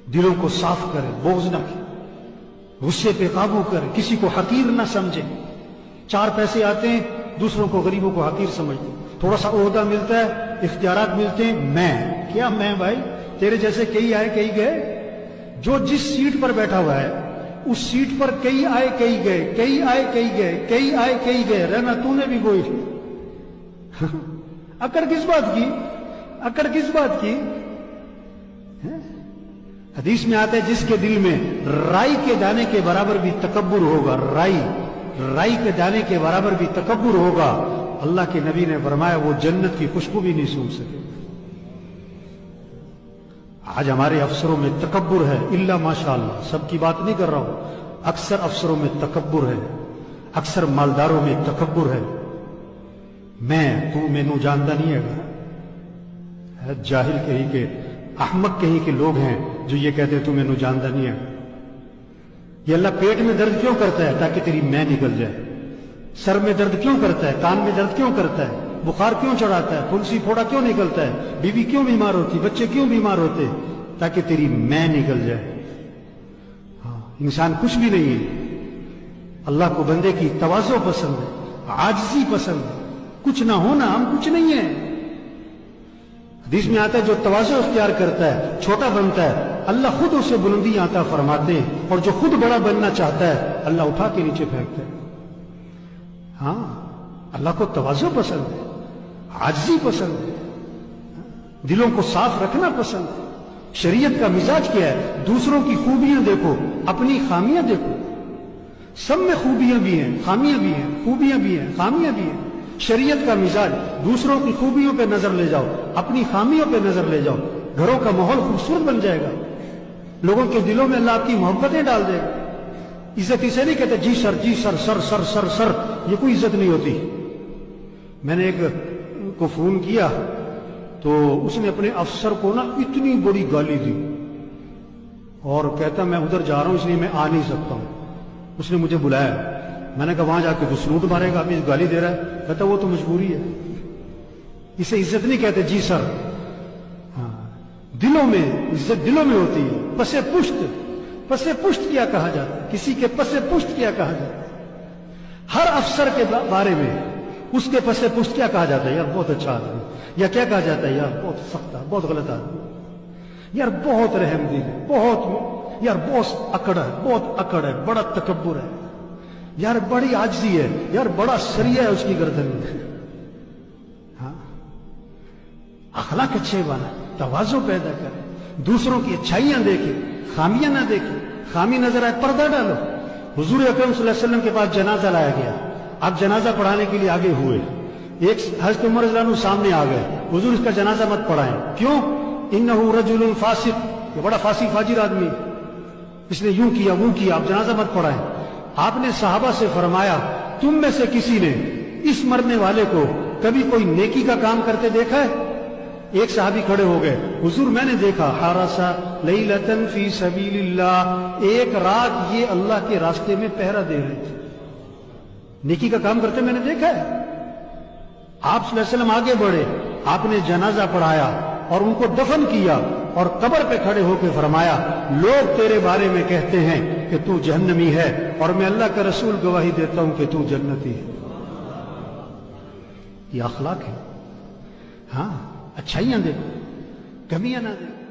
दिलों को साफ करे, बोझ न करे, गुस्से पे काबू करे, किसी को हकीर न समझे। 4 पैसे आते हैं, दूसरों को, गरीबों को हकीर समझते, थोड़ा सा ओहदा मिलता है, इख्तियारात मिलते हैं, मैं क्या मैं भाई, तेरे जैसे कई आए कई गए। जो जिस सीट पर बैठा हुआ है उस सीट पर कई आए कई गए, कई आए कई गए, कई आए कई गए, रहना तूने भी कोई। अकड़ किस बात की, अकड़ किस बात की? हदीस में आता है जिसके दिल में राई के दाने के बराबर भी तकब्बुर होगा, राई के दाने के बराबर भी तकब्बुर होगा, अल्लाह के नबी ने फरमाया वो जन्नत की खुशबू भी नहीं सूंघ सके। आज हमारे अफसरों में तकब्बुर है, इल्ला माशाअल्लाह, सबकी बात नहीं कर रहा हूं, अक्सर अफसरों में तकब्बुर है, अक्सर मालदारों में तकब्बुर है। मैं तू मैनू जानता नहीं है, जाहिल कहीं के, अहमक कहीं के लोग हैं जो ये कहते हैं तू मैनू जानता नहीं है। ये अल्लाह पेट में दर्द क्यों करता है? ताकि तेरी मैं निकल जाए। सर में दर्द क्यों करता है? कान में दर्द क्यों करता है? बुखार क्यों चढ़ाता है? फुंसी फोड़ा क्यों निकलता है? बीवी क्यों बीमार होती, बच्चे क्यों बीमार होते? ताकि तेरी मैं निकल जाए। हाँ, इंसान कुछ भी नहीं है। अल्लाह को बंदे की तवाज़ो पसंद है, आजिज़ी पसंद है, कुछ ना होना, हम कुछ नहीं है। हदीस में आता है जो तवाज़ो इख्तियार करता है, छोटा बनता है, अल्लाह खुद उसे बुलंदी आता फरमाते हैं, और जो खुद बड़ा बनना चाहता है अल्लाह उठा के नीचे फेंकता है। हाँ, अल्लाह को तवाज़ो पसंद है, आजिज़ी पसंद है, दिलों को साफ रखना पसंद है। शरीयत का मिजाज क्या है? दूसरों की खूबियां देखो, अपनी खामियां देखो। सब में खूबियां भी हैं, खामियां भी हैं, खूबियां भी हैं, खामियां भी हैं। शरीयत का मिजाज दूसरों की खूबियों पे नजर ले जाओ, अपनी खामियों पे नजर ले जाओ, घरों का माहौल खूबसूरत बन जाएगा, लोगों के दिलों में अल्लाह की मोहब्बतें डाल देगा। इज्जत इसे नहीं कहते जी सर, जी sir, sir sir sir sir, ये कोई इज्जत नहीं होती। मैंने एक को फोन किया तो उसने अपने अफसर को ना इतनी बड़ी गाली दी और कहता मैं उधर जा रहा हूं इसलिए मैं आ नहीं सकता हूं। उसने मुझे बुलाया, मैंने कहा वहां जाके तो सलूट मारेगा, अभी गाली दे रहा है। कहता वो तो मजबूरी है, इसे इज्जत नहीं कहते जी सर। हाँ, दिलों में इज्जत दिलों में होती है। पसे पुष्ट, पसे पुष्ट क्या कहा जाता है? किसी के पसे पुष्ट क्या कहा जाता है? हर अफसर के बारे में उसके पसे पुष्ट क्या कहा जाता है? यार बहुत अच्छा आदमी, या क्या कहा जाता है? यार बहुत सख्त, बहुत गलत आदमी, यार बहुत रहमदिल है, बहुत, यार बहुत अकड़ है, बहुत अकड़ है, बड़ा तकब्बुर है, यार बड़ी आजिज़ी है, यार बड़ा सरिया है उसकी गर्दन में। हाँ, अखलाक अच्छे बना, तवाज़ो पैदा करे, दूसरों की अच्छाइयां देखे, खामियां ना देखे। खामी नजर आए पर्दा डालो। हुजूर अकरम सल्लल्लाहु अलैहि वसल्लम के पास जनाजा लाया गया, आप जनाजा पढ़ाने के लिए आगे हुए, एक हज़रत उमर रज़ियल्लाहु अन्हु सामने आ गए, हुजूर इसका जनाजा मत पढ़ाएं। क्यों? इन्नहु रजुलुन फासिक, ये बड़ा फासिक फाजिर आदमी, इसने यूं किया वो किया, आप जनाजा मत पढ़ाएं। आपने सहाबा से फरमाया तुम में से किसी ने इस मरने वाले को कभी कोई नेकी का काम करते देखा है? एक सहाबी खड़े हो गए, हुजूर मैंने देखा, हारसा लैलतन फी सबीलिल्लाह, एक रात ये अल्लाह के रास्ते में पहरा दे रहे थे, नेकी का काम करते मैंने देखा है। आप सल्लल्लाहु अलैहि वसल्लम आगे बढ़े, आपने जनाजा पढ़ाया और उनको दफन किया और कब्र पे खड़े होकर फरमाया लोग तेरे बारे में कहते हैं कि तू जहन्नमी है और मैं अल्लाह का रसूल गवाही देता हूं कि तू जन्नती है। ये अखलाक है। हाँ, अच्छाइयां देखो, कमियां ना देखो।